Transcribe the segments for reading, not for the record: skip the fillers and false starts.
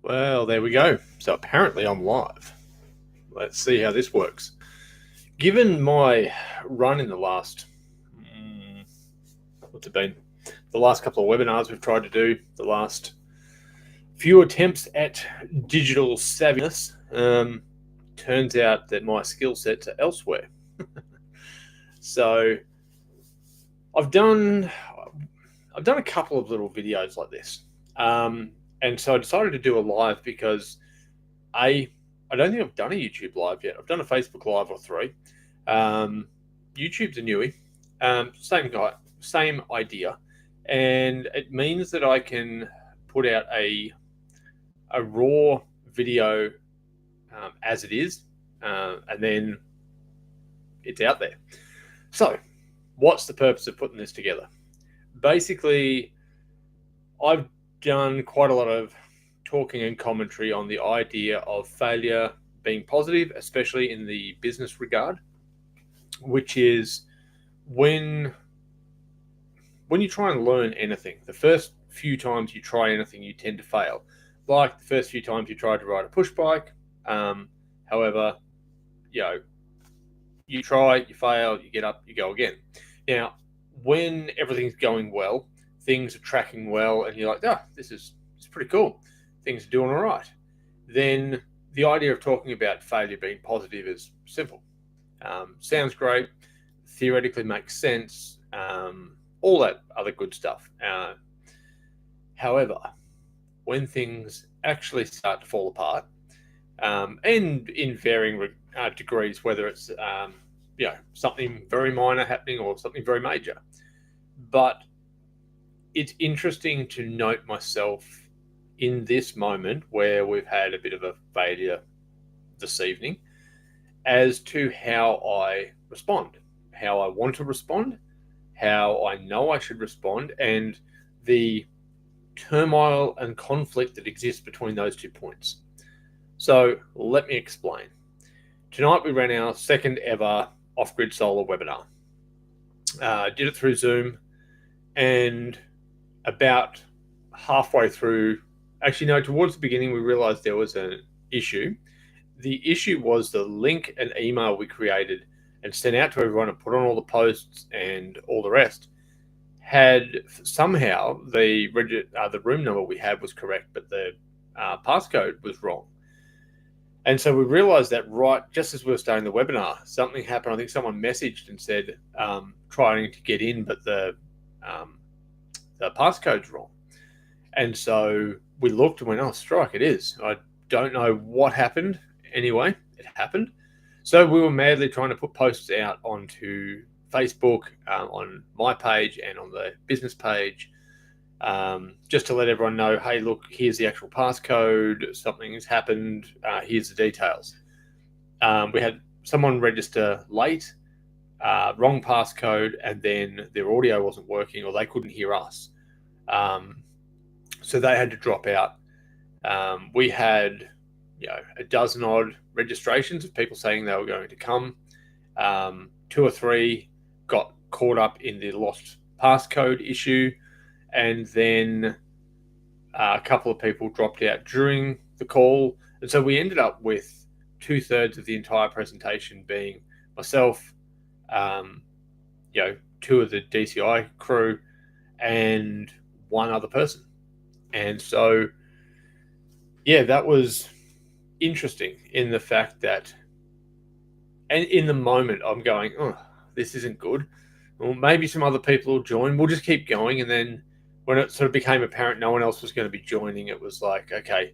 Well, there we go. So apparently I'm live. Let's see how this works. Given my run in the last, what's it been? The last couple of webinars we've tried to do, the last few attempts at digital savviness, turns out that my skill sets are elsewhere. So I've done a couple of little videos like this. And so I decided to do a live because I don't think I've done a YouTube live yet. I've done a Facebook live or three. YouTube's a newie. Same idea, and it means that I can put out a raw video as it is, and then it's out there. So, what's the purpose of putting this together? Basically, I've done quite a lot of talking and commentary on the idea of failure being positive, especially in the business regard, which is when you try and learn anything, the first few times you try anything, you tend to fail. Like the first few times you tried to ride a push bike. However, you try, you fail, you get up, you go again. Now, when everything's going well, things are tracking well, and you're like, it's pretty cool. Things are doing all right. Then the idea of talking about failure being positive is simple. Sounds great, theoretically makes sense, all that other good stuff. However, when things actually start to fall apart, and in varying degrees, whether it's something very minor happening or something very major, but it's interesting to note myself in this moment where we've had a bit of a failure this evening as to how I respond, how I want to respond, how I know I should respond, and the turmoil and conflict that exists between those 2 points. So let me explain. Tonight we ran our second ever off-grid solar webinar. Did it through Zoom, and about halfway through, towards the beginning, we realized there was an issue. The issue was the link and email we created and sent out to everyone and put on all the posts and all the rest had somehow the room number we had was correct, but the passcode was wrong. And so we realized that right just as we were starting the webinar, something happened. I think someone messaged and said, trying to get in, but the passcode's wrong. And so we looked and went, oh, strike, it is. I don't know what happened. Anyway, it happened. So we were madly trying to put posts out onto Facebook, on my page and on the business page, just to let everyone know, hey, look, here's the actual passcode, something has happened, here's the details. We had someone register late, wrong passcode, and then their audio wasn't working or they couldn't hear us. So they had to drop out. We had a dozen odd registrations of people saying they were going to come. 2 or 3 got caught up in the lost passcode issue, and then a couple of people dropped out during the call. And so we ended up with 2/3 of the entire presentation being myself, 2 of the DCI crew, and 1 other person. And so, that was interesting in the fact that, and in the moment I'm going, oh, this isn't good. Well, maybe some other people will join. We'll just keep going. And then when it sort of became apparent no one else was going to be joining, it was like, okay,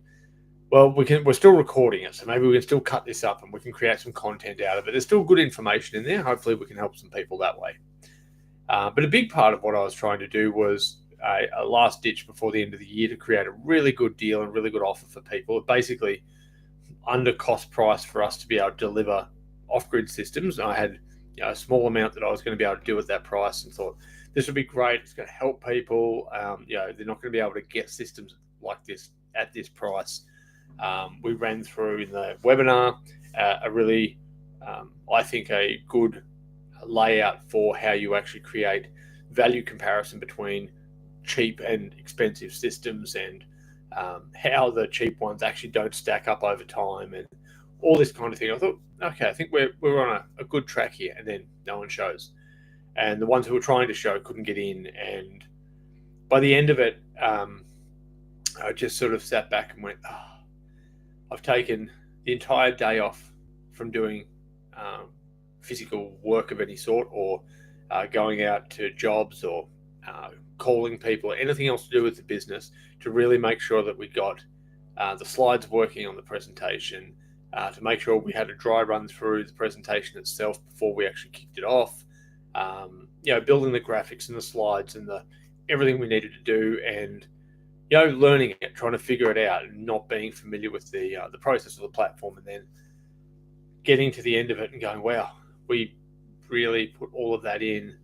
well, we're still recording it, so maybe we can still cut this up and we can create some content out of it. There's still good information in there. Hopefully we can help some people that way. But a big part of what I was trying to do was a last ditch before the end of the year to create a really good deal and really good offer for people. Basically, under cost price for us to be able to deliver off-grid systems. And I had a small amount that I was going to be able to do at that price, and thought this would be great. It's going to help people. They're not going to be able to get systems like this at this price. We ran through in the webinar a really, I think, a good layout for how you actually create value comparison between cheap and expensive systems, and how the cheap ones actually don't stack up over time, and all this kind of thing. I thought, okay, I think we're on a good track here, and then no one shows, and the ones who were trying to show couldn't get in, and by the end of it, I just sort of sat back and went, oh, I've taken the entire day off from doing physical work of any sort, or going out to jobs, or calling people, or anything else to do with the business, to really make sure that we got the slides working on the presentation, to make sure we had a dry run through the presentation itself before we actually kicked it off. Building the graphics and the slides and everything we needed to do, and learning it, trying to figure it out, and not being familiar with the process of the platform, and then getting to the end of it and going, wow, we really put all of that in.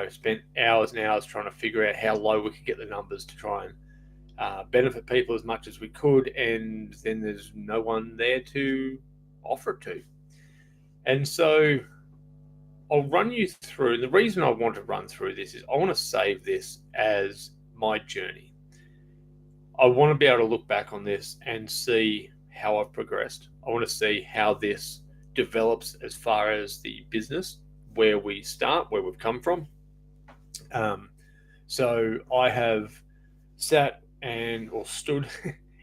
Spent hours and hours trying to figure out how low we could get the numbers to try and benefit people as much as we could, and then there's no one there to offer it to. And so I'll run you through, and the reason I want to run through this is I want to save this as my journey. I want to be able to look back on this and see how I've progressed. I want to see how this develops as far as the business, where we start, where we've come from. So I have sat or stood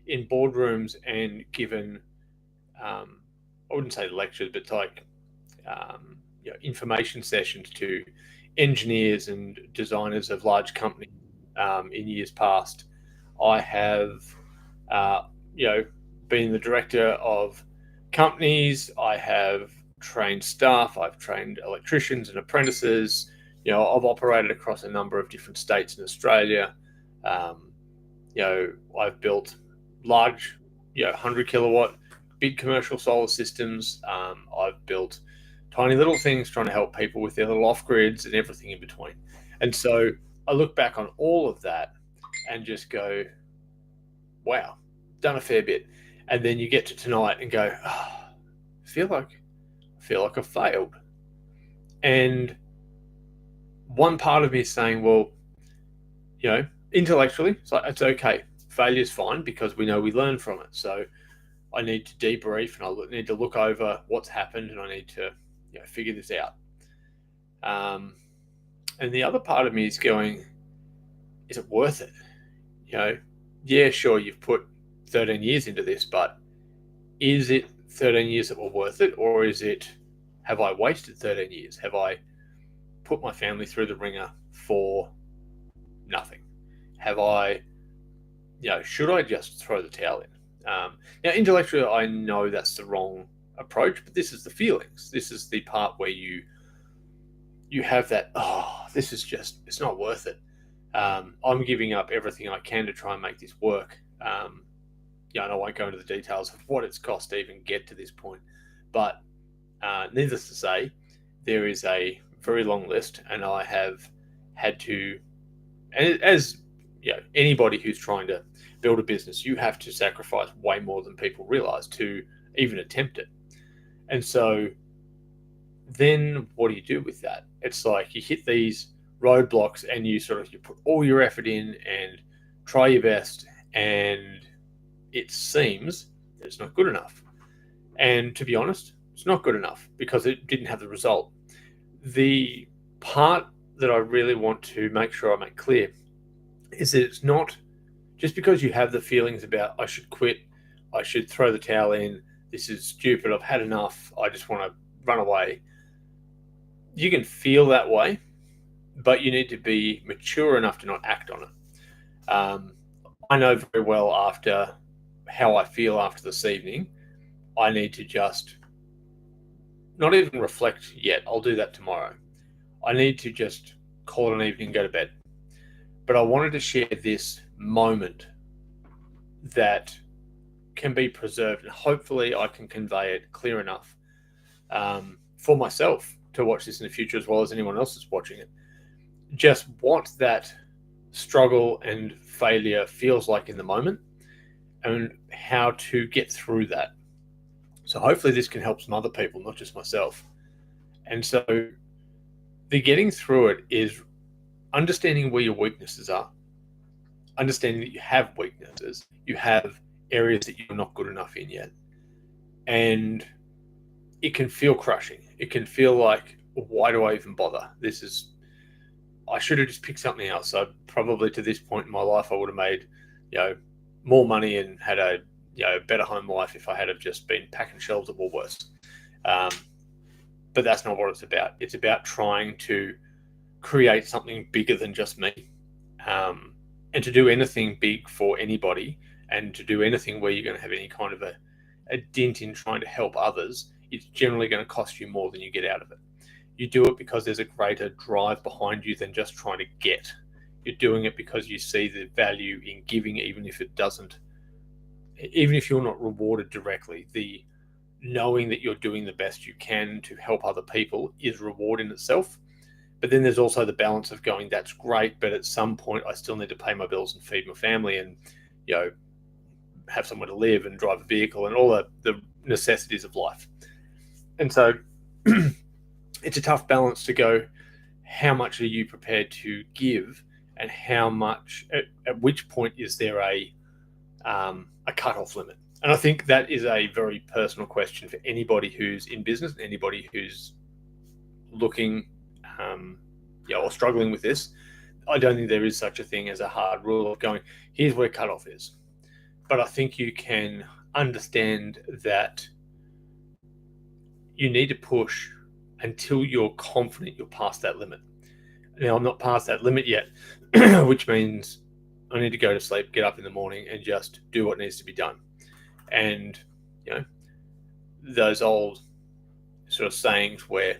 in boardrooms and given, I wouldn't say lectures, but like information sessions to engineers and designers of large companies in years past. I have, been the director of companies. I have trained staff. I've trained electricians and apprentices. I've operated across a number of different states in Australia. I've built large, 100 kilowatt, big commercial solar systems. I've built tiny little things trying to help people with their little off grids and everything in between. And so I look back on all of that and just go, wow, done a fair bit. And then you get to tonight and go, oh, I feel like I failed. And one part of me is saying, well, intellectually, it's okay. Failure's fine because we know we learn from it. So I need to debrief, and I need to look over what's happened, and I need to figure this out. And the other part of me is going, is it worth it? Yeah, sure, you've put 13 years into this, but is it 13 years that were worth it? Or have I wasted 13 years? Have I put my family through the ringer for nothing? Have I, should I just throw the towel in? Now, intellectually, I know that's the wrong approach, but this is the feelings. This is the part where you have that, this is just, it's not worth it. I'm giving up everything I can to try and make this work. And I won't go into the details of what it's cost to even get to this point. But needless to say, there is a very long list, and I have had to, and as anybody who's trying to build a business, you have to sacrifice way more than people realize to even attempt it. And so then what do you do with that? It's like you hit these roadblocks and you put all your effort in and try your best, and it seems that it's not good enough. And to be honest, it's not good enough because it didn't have the result. The part that I really want to make sure I make clear is that it's not just because you have the feelings about I should quit, I should throw the towel in, this is stupid, I've had enough, I just want to run away. You can feel that way, but you need to be mature enough to not act on it. I know very well after how I feel after this evening, I need to just not even reflect yet. I'll do that tomorrow. I need to just call it an evening and go to bed. But I wanted to share this moment that can be preserved, and hopefully I can convey it clear enough for myself to watch this in the future, as well as anyone else that's watching it. Just what that struggle and failure feels like in the moment, and how to get through that. So hopefully this can help some other people, not just myself. And so the getting through it is understanding where your weaknesses are. understanding that you have weaknesses, you have areas that you're not good enough in yet. And it can feel crushing. It can feel like, why do I even bother? I should have just picked something else. So probably to this point in my life, I would have made, more money and had a, better home life if I had have just been packing shelves at Woolworths. But that's not what it's about. It's about trying to create something bigger than just me. And to do anything big for anybody, and to do anything where you're going to have any kind of a dent in trying to help others, it's generally going to cost you more than you get out of it. You do it because there's a greater drive behind you than just trying to get. You're doing it because you see the value in giving, even if you're not rewarded directly. The knowing that you're doing the best you can to help other people is reward in itself. But then there's also the balance of going, that's great, but at some point I still need to pay my bills and feed my family and, have somewhere to live and drive a vehicle and all the necessities of life. And so it's a tough balance to go, how much are you prepared to give, and how much, at which point is there a cutoff limit? And I think that is a very personal question for anybody who's in business, anybody who's looking or struggling with this. I don't think there is such a thing as a hard rule of going, here's where cutoff is. But I think you can understand that you need to push until you're confident you're past that limit. Now, I'm not past that limit yet, which means I need to go to sleep, get up in the morning, and just do what needs to be done. And, those old sort of sayings where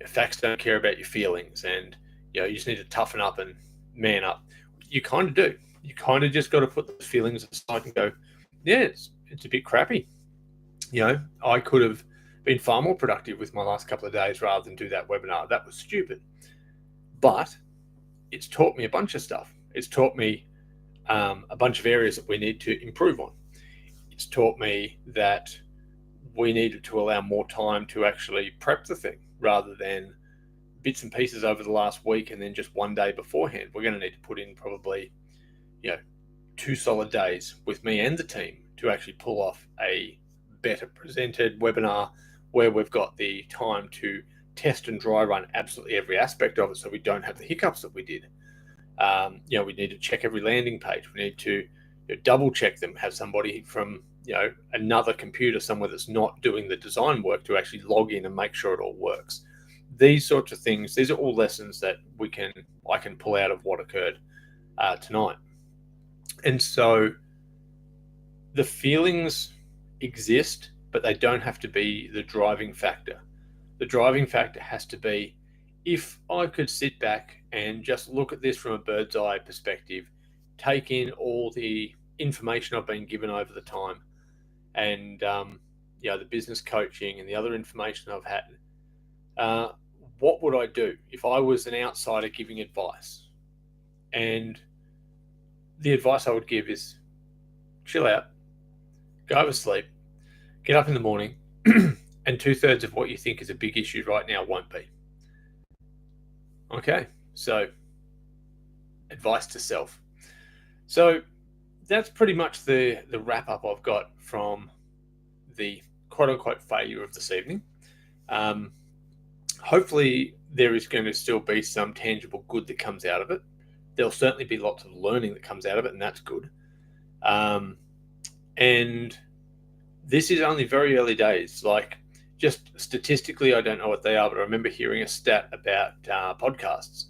facts don't care about your feelings, and, you just need to toughen up and man up. You kind of do. You kind of just got to put those feelings aside and go, yeah, it's a bit crappy. I could have been far more productive with my last couple of days rather than do that webinar. That was stupid. But it's taught me a bunch of stuff. It's taught me a bunch of areas that we need to improve on. It's taught me that we needed to allow more time to actually prep the thing rather than bits and pieces over the last week and then just one day beforehand. We're going to need to put in probably, 2 solid days with me and the team to actually pull off a better presented webinar where we've got the time to test and dry run absolutely every aspect of it so we don't have the hiccups that we did. We need to check every landing page. We need to double check them, have somebody from another computer somewhere that's not doing the design work to actually log in and make sure it all works. These sorts of things, these are all lessons that I can pull out of what occurred tonight. And so the feelings exist, but they don't have to be the driving factor. The driving factor has to be, if I could sit back and just look at this from a bird's eye perspective, take in all the information I've been given over the time, and the business coaching and the other information I've had, what would I do if I was an outsider giving advice? And the advice I would give is chill out, go to sleep, get up in the morning, and 2/3 of what you think is a big issue right now won't be. Okay, so advice to self. So that's pretty much the wrap up I've got from the quote unquote failure of this evening. Hopefully there is going to still be some tangible good that comes out of it. There'll certainly be lots of learning that comes out of it, and that's good. And this is only very early days. Like, just statistically, I don't know what they are, but I remember hearing a stat about podcasts.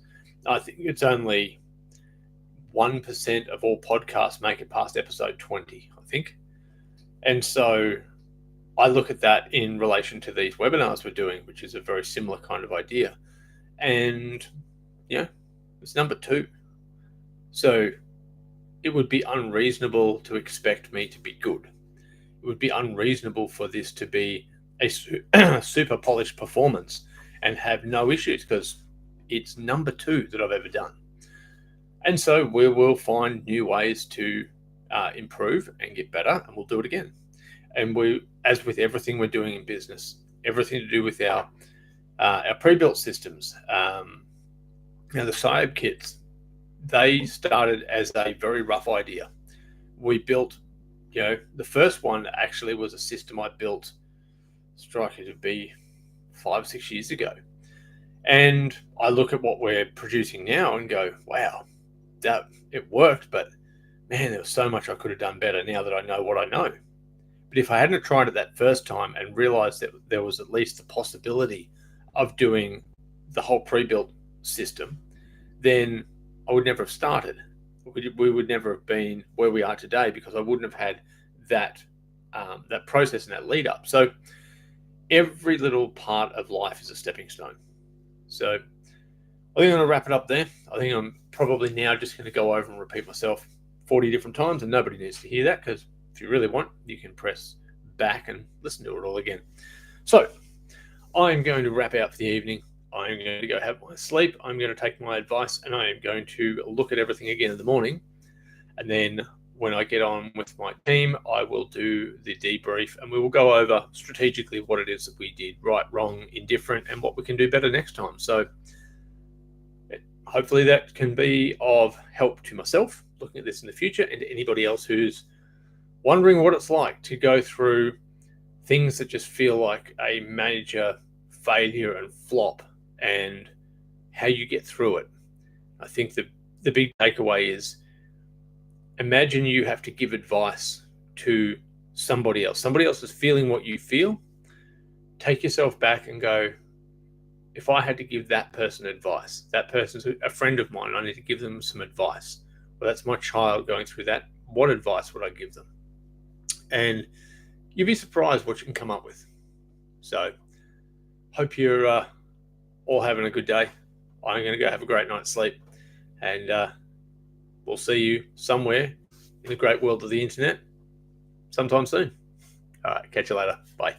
I think it's only 1% of all podcasts make it past episode 20, I think. And so I look at that in relation to these webinars we're doing, which is a very similar kind of idea. And, it's number 2. So it would be unreasonable to expect me to be good. It would be unreasonable for this to be a super polished performance and have no issues, because it's number 2 that I've ever done. And so we will find new ways to improve and get better, and we'll do it again. And as with everything we're doing in business, everything to do with our pre-built systems, the SIAB kits, they started as a very rough idea. We built, the first one actually was a system I built, striking to be 5 or 6 years ago. And I look at what we're producing now and go, wow, that it worked, but man, there was so much I could have done better now that I know what I know. But if I hadn't tried it that first time and realized that there was at least the possibility of doing the whole pre-built system, then I would never have started. We would never have been where we are today, because I wouldn't have had that process and that lead up. So every little part of life is a stepping stone. So I think I'm going to wrap it up there. I think I'm probably now just going to go over and repeat myself 40 different times, and nobody needs to hear that, because if you really want, you can press back and listen to it all again. So I'm going to wrap out for the evening. I'm going to go have my sleep. I'm going to take my advice, and I am going to look at everything again in the morning. And then when I get on with my team, I will do the debrief, and we will go over strategically what it is that we did right, wrong, indifferent, and what we can do better next time. So hopefully that can be of help to myself looking at this in the future, and to anybody else who's wondering what it's like to go through things that just feel like a major failure and flop, and how you get through it. I think the big takeaway is, imagine you have to give advice to somebody else. Somebody else is feeling what you feel. Take yourself back and go, if I had to give that person advice, that person's a friend of mine, I need to give them some advice. Well, that's my child going through that. What advice would I give them? And you'd be surprised what you can come up with. So hope you're all having a good day. I'm going to go have a great night's sleep, and we'll see you somewhere in the great world of the internet sometime soon. All right, catch you later. Bye.